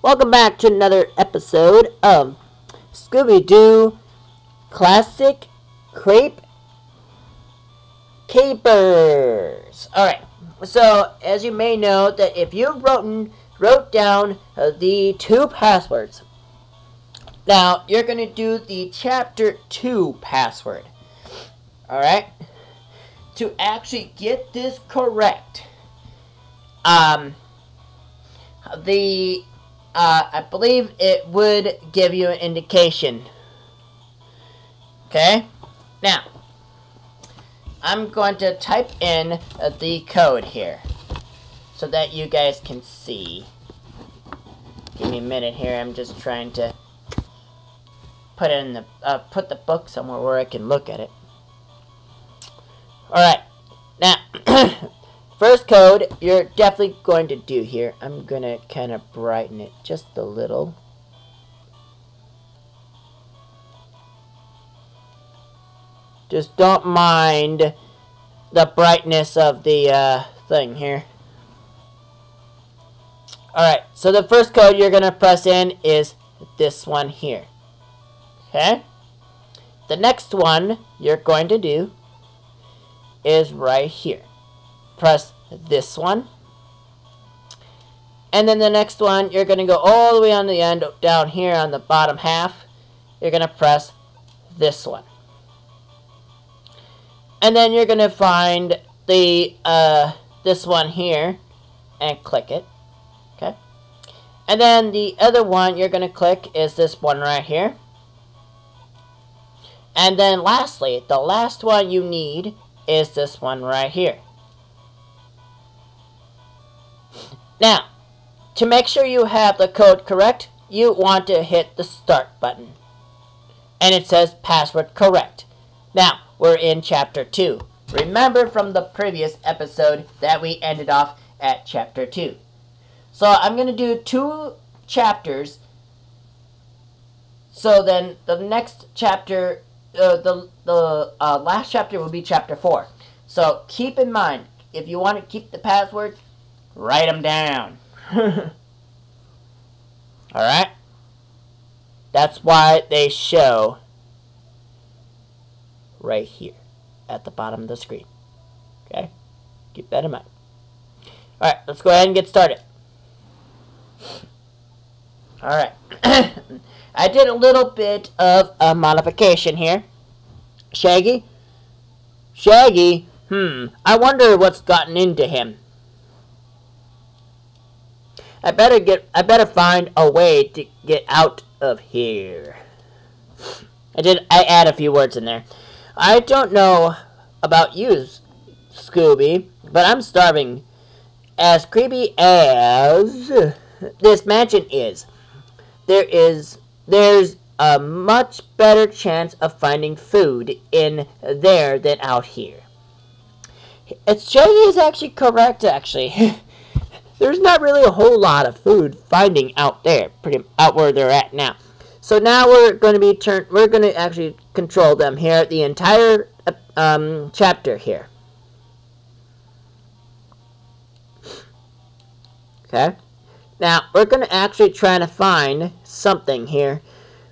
Welcome back to another episode of Scooby-Doo Classic Crepe Capers. Alright, so as you may know, that if you wrote down the 2 passwords, now you're going to do the Chapter 2 password. Alright? To actually get this correct, I believe it would give you an indication. Okay? Now, I'm going to type in the code here so that you guys can see. Give me a minute here. I'm just trying to put it in the put the book somewhere where I can look at it. Alright. Now, first code you're definitely going to do here. I'm going to kind of brighten it just a little. Just don't mind the brightness of the thing here. Alright, so the first code you're going to press in is this one here. Okay? The next one you're going to do is right here. Press this one. And then the next one, you're going to go all the way on the end, down here on the bottom half. You're going to press this one. And then you're going to find the this one here and click it. Okay? And then the other one you're going to click is this one right here. And then lastly, the last one you need is this one right here. Now, to make sure you have the code correct, you want to hit the start button. And it says password correct. Now, we're in chapter 2. Remember from the previous episode that we ended off at chapter 2. So I'm going to do 2 chapters. So then the next chapter, the last chapter will be chapter 4. So keep in mind, if you want to keep the passwords, write them down. Alright? That's why they show right here at the bottom of the screen. Okay? Keep that in mind. Alright, let's go ahead and get started. Alright. I did a little bit of a modification here. Shaggy? Shaggy? I wonder what's gotten into him. I better find a way to get out of here. I add a few words in there. I don't know about you, Scooby, but I'm starving. As creepy as this mansion is, there's a much better chance of finding food in there than out here. Shaggy is actually correct, actually. There's not really a whole lot of food finding out there, out where they're at now. So now we're going to actually control them here, the entire chapter here. Okay. Now we're going to actually try to find something here.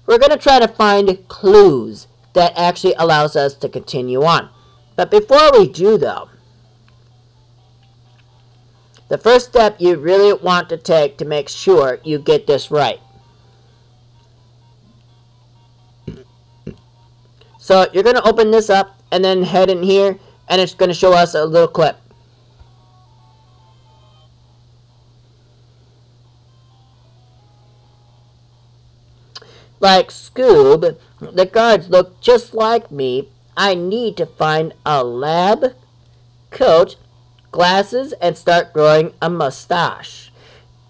We're going to try to find clues that actually allows us to continue on. But before we do, though, the first step you really want to take to make sure you get this right. So you're going to open this up and then head in here, and it's going to show us a little clip. Like Scoob, the guards look just like me. I need to find a lab coat, glasses, and start growing a mustache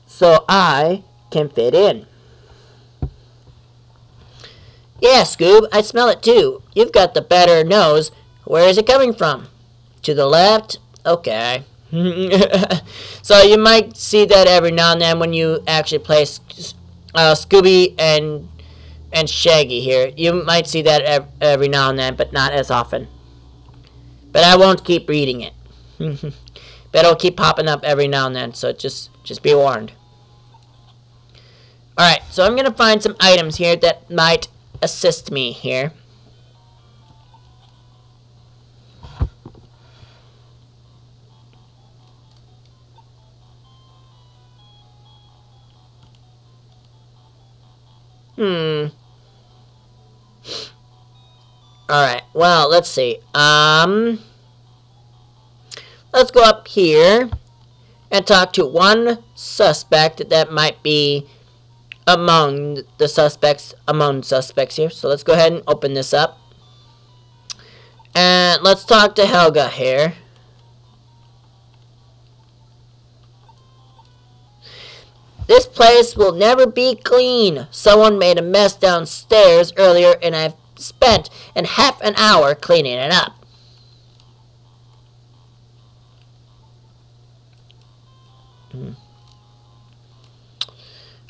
so I can fit in. Yeah, Scoob, I smell it too. You've got the better nose. Where is it coming from? To the left? Okay. So you might see that every now and then when you actually play Scooby and Shaggy here. You might see that every now and then, but not as often. But I won't keep reading it. But it'll keep popping up every now and then, so just be warned. Alright, so I'm gonna find some items here that might assist me here. Alright, well, let's see. Let's go up here and talk to one suspect that might be among suspects here. So let's go ahead and open this up. And let's talk to Helga here. This place will never be clean. Someone made a mess downstairs earlier and I've spent half an hour cleaning it up.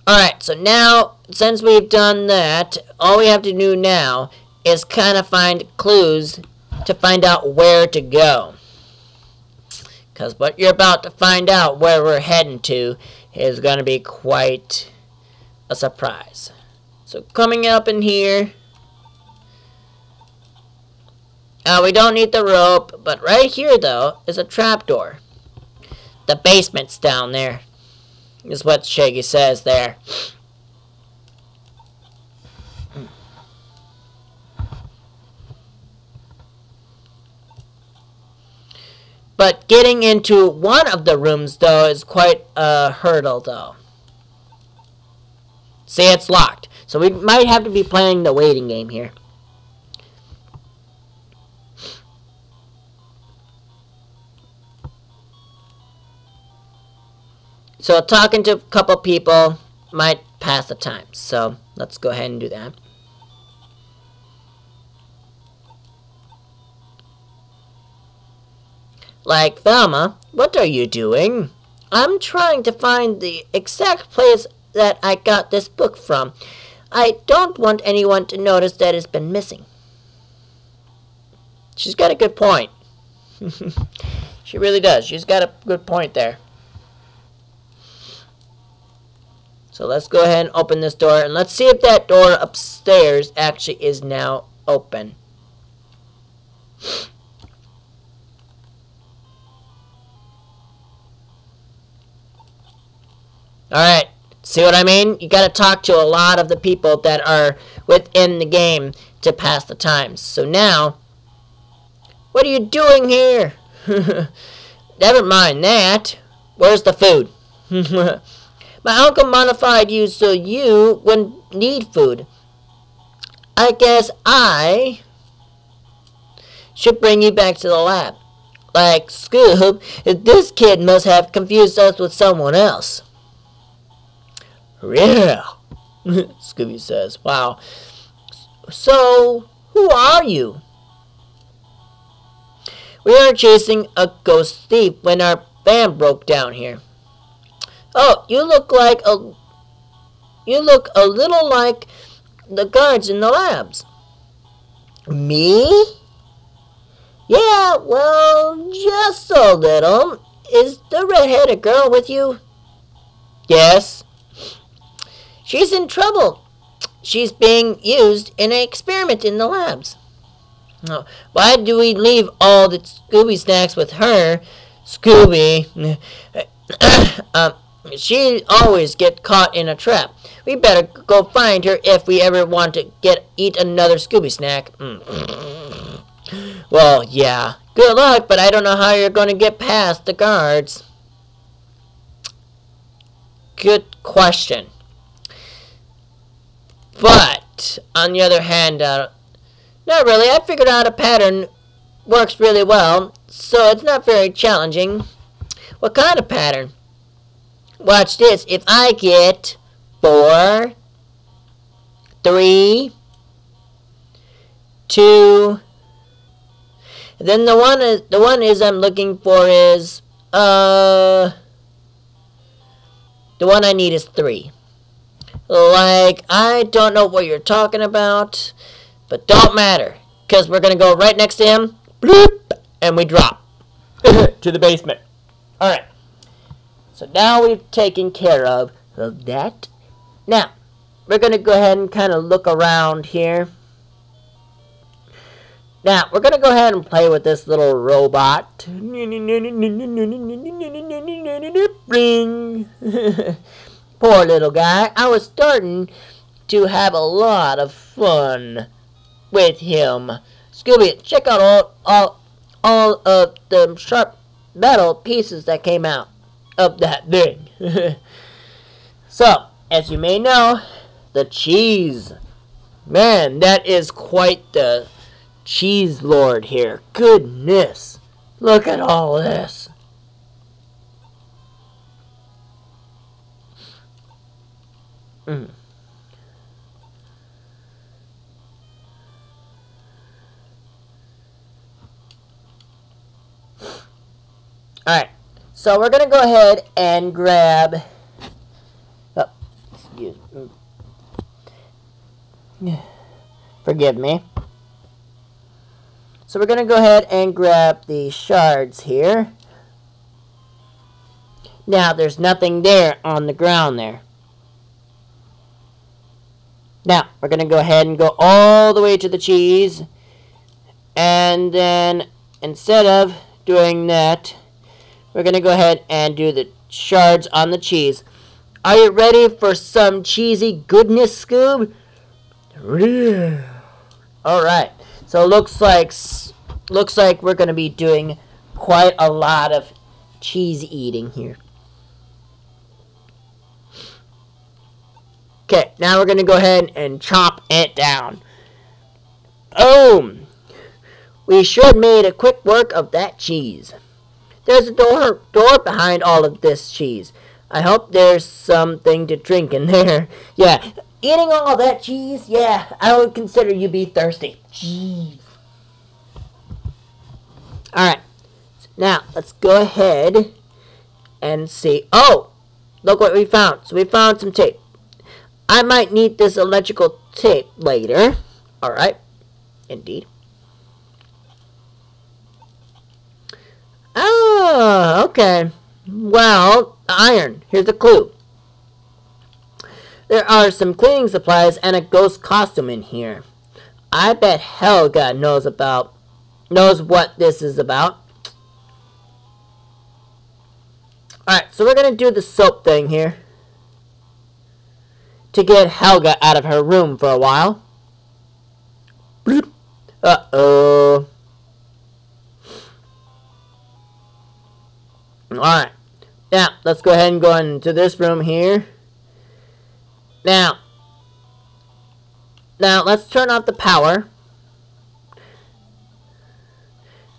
Alright, so now, since we've done that, all we have to do now is kind of find clues to find out where to go. Because what you're about to find out where we're heading to is going to be quite a surprise. So coming up in here, we don't need the rope, but right here though is a trapdoor. The basement's down there, is what Shaggy says there. But getting into one of the rooms, though, is quite a hurdle, though. See, it's locked. So we might have to be playing the waiting game here. So talking to a couple people might pass the time. So let's go ahead and do that. Like, Velma, what are you doing? I'm trying to find the exact place that I got this book from. I don't want anyone to notice that it's been missing. She's got a good point. She really does. She's got a good point there. So let's go ahead and open this door, and let's see if that door upstairs actually is now open. Alright, see what I mean? You gotta talk to a lot of the people that are within the game to pass the time. So now, what are you doing here? Never mind that. Where's the food? My uncle modified you so you wouldn't need food. I guess I should bring you back to the lab. Like, Scoob, this kid must have confused us with someone else. Yeah, Scooby says. Wow. So, who are you? We are chasing a ghost thief when our van broke down here. Oh, you look a little like the guards in the labs. Me? Yeah, well, just a little. Is the red-headed girl with you? Yes. She's in trouble. She's being used in an experiment in the labs. Oh, why do we leave all the Scooby snacks with her? Scooby. She always gets caught in a trap. We better go find her if we ever want to eat another Scooby snack. Well, yeah. Good luck, but I don't know how you're going to get past the guards. Good question. But, on the other hand, not really. I figured out a pattern works really well, so it's not very challenging. What kind of pattern? Watch this. If I get 4, 3, 2, then the one I'm looking for is the one I need is 3. Like, I don't know what you're talking about, but don't matter, because we're going to go right next to him, bloop, and we drop to the basement. Alright, so now we've taken care of that, Now, we're going to go ahead and kind of look around here. Now, we're going to go ahead and play with this little robot. Ring. Poor little guy. I was starting to have a lot of fun with him. Scooby, check out all of the sharp metal pieces that came out of that thing. So, as you may know, the cheese. Man, that is quite the cheese lord here. Goodness. Look at all this. Alright, so we're going to go ahead and grab... Oh, excuse me. Forgive me. So we're going to go ahead and grab the shards here. Now, there's nothing there on the ground there. Now, we're going to go ahead and go all the way to the cheese. And then, instead of doing that, we're going to go ahead and do the shards on the cheese. Are you ready for some cheesy goodness, Scoob? Alright, so looks like we're going to be doing quite a lot of cheese eating here. Okay, now we're going to go ahead and chop it down. Boom! We sure made a quick work of that cheese. There's a door behind all of this cheese. I hope there's something to drink in there. Yeah, eating all that cheese, yeah, I would consider you be thirsty. Jeez. Alright, now let's go ahead and see. Oh, look what we found. So we found some tape. I might need this electrical tape later. Alright, indeed. Oh, okay. Well, iron. Here's a clue. There are some cleaning supplies and a ghost costume in here. I bet Helga knows what this is about. Alright, so we're going to do the soap thing here. To get Helga out of her room for a while. Bloop. Uh-oh. Alright. Now, let's go ahead and go into this room here. Now, let's turn off the power.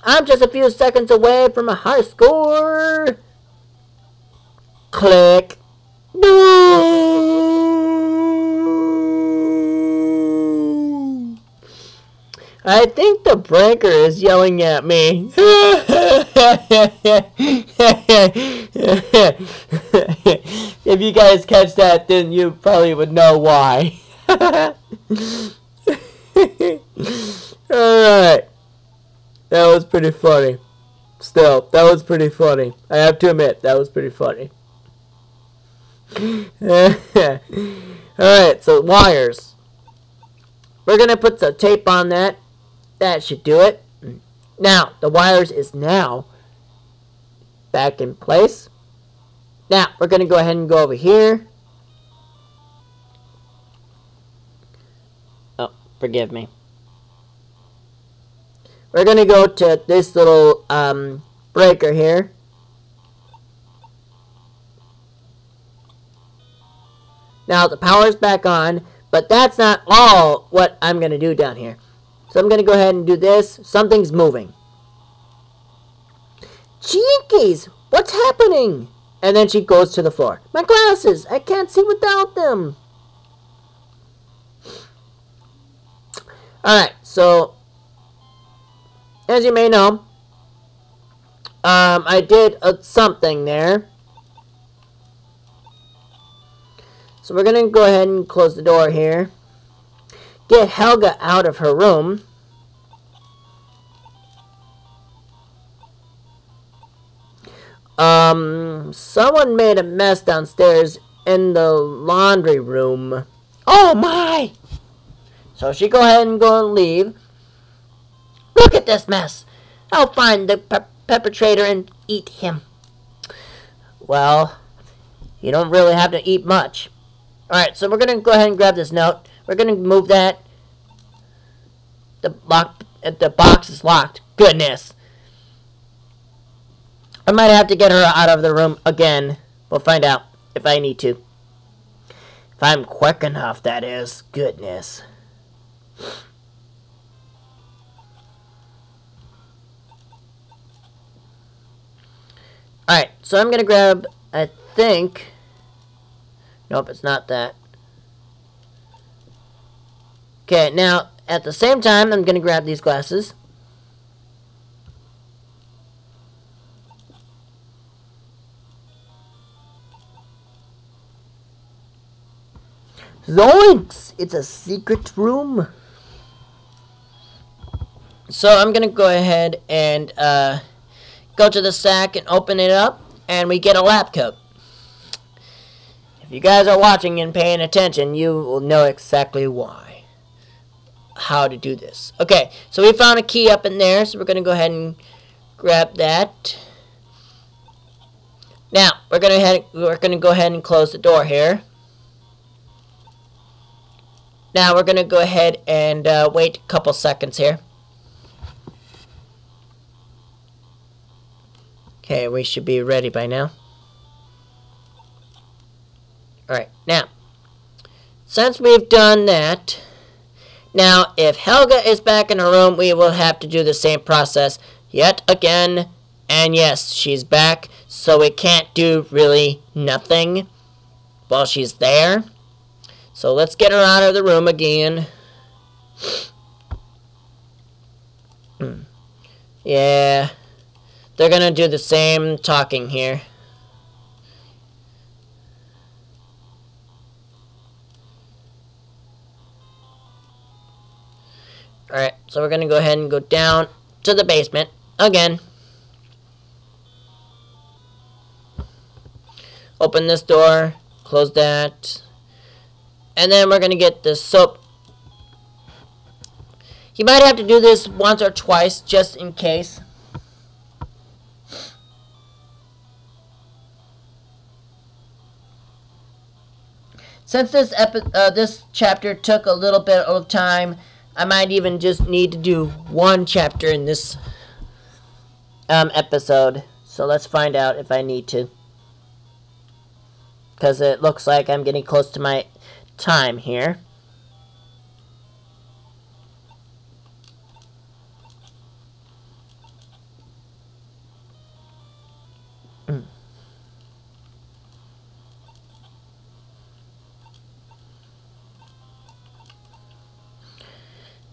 I'm just a few seconds away from a high score. Click. No! I think the breaker is yelling at me. If you guys catch that, then you probably would know why. Alright. That was pretty funny. Still, that was pretty funny. I have to admit, that was pretty funny. Alright, so wires. We're going to put some tape on that. That should do it. Now, the wires is now back in place. Now, we're going to go ahead and go over here. Oh, forgive me. We're going to go to this little breaker here. Now, the power's back on, but that's not all what I'm going to do down here. So I'm going to go ahead and do this. Something's moving. Jinkies! What's happening? And then she goes to the floor. My glasses! I can't see without them! Alright, so as you may know, I did something there. So we're going to go ahead and close the door here. Get Helga out of her room. Someone made a mess downstairs in the laundry room. Oh my! So she go ahead and go and leave. Look at this mess. I'll find the perpetrator and eat him. Well, you don't really have to eat much. Alright, so we're going to go ahead and grab this note. We're going to move that. The box is locked. Goodness. I might have to get her out of the room again. We'll find out if I need to. If I'm quick enough, that is. Goodness. Alright, so I'm going to grab, I think... Nope, it's not that. Okay, now, at the same time, I'm going to grab these glasses. Zoinks! It's a secret room. So I'm going to go ahead and go to the sack and open it up, and we get a lab coat. If you guys are watching and paying attention, you will know exactly why. How to do this. Okay, so we found a key up in there, so we're going to go ahead and grab that. Now, we're going to go ahead and close the door here. Now, we're going to go ahead and wait a couple seconds here. Okay, we should be ready by now. Alright, now, since we've done that, now, if Helga is back in her room, we will have to do the same process yet again. And yes, she's back, so we can't do really nothing while she's there. So let's get her out of the room again. Yeah, they're gonna do the same talking here. Alright, so we're gonna go ahead and go down to the basement again. Open this door, close that. And then we're going to get the soap. You might have to do this once or twice, just in case. Since this chapter took a little bit of time, I might even just need to do one chapter in this episode. So let's find out if I need to. Because it looks like I'm getting close to my time here.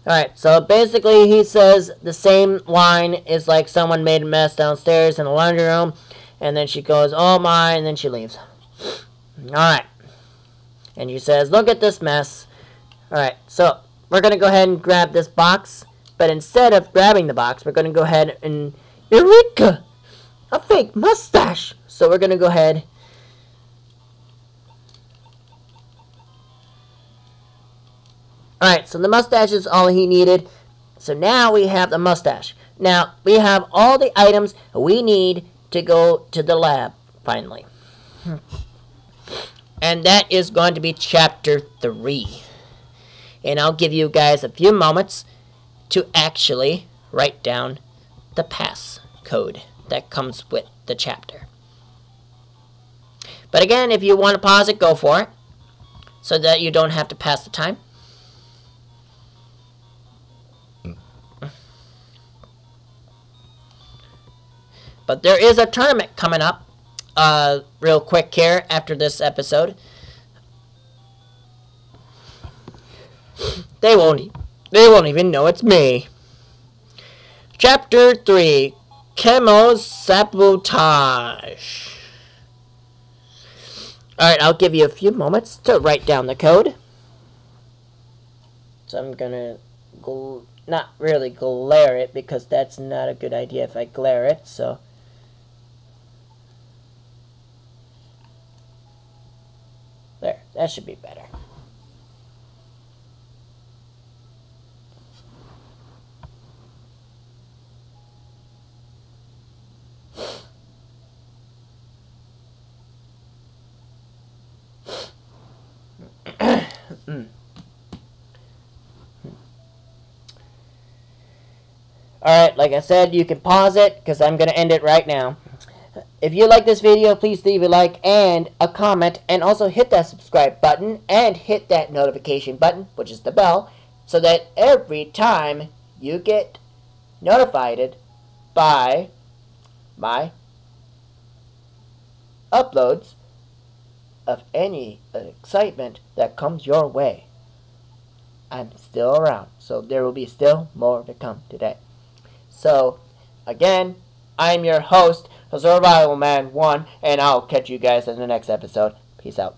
Alright, so basically he says the same line is like someone made a mess downstairs in the laundry room, and then she goes, oh my, and then she leaves. Alright. And she says, look at this mess. Alright, so we're going to go ahead and grab this box. But instead of grabbing the box, we're going to go ahead and... Eureka! A fake mustache! So we're going to go ahead... Alright, so the mustache is all he needed. So now we have the mustache. Now, we have all the items we need to go to the lab, finally. And that is going to be Chapter 3. And I'll give you guys a few moments to actually write down the passcode that comes with the chapter. But again, if you want to pause it, go for it. So that you don't have to pass the time. But there is a tournament coming up. Real quick here after this episode. They won't even know it's me. Chapter 3, Chemo Sabotage. Alright, I'll give you a few moments to write down the code. So I'm gonna not really glare it, because that's not a good idea if I glare it, so... That should be better. Alright, like I said, you can pause it because I'm going to end it right now. If you like this video, please leave a like and a comment, and also hit that subscribe button and hit that notification button, which is the bell, so that every time you get notified by my uploads of any excitement that comes your way. I'm still around, so there will be still more to come today. So, again, I'm your host, Survival Man 1, and I'll catch you guys in the next episode. Peace out.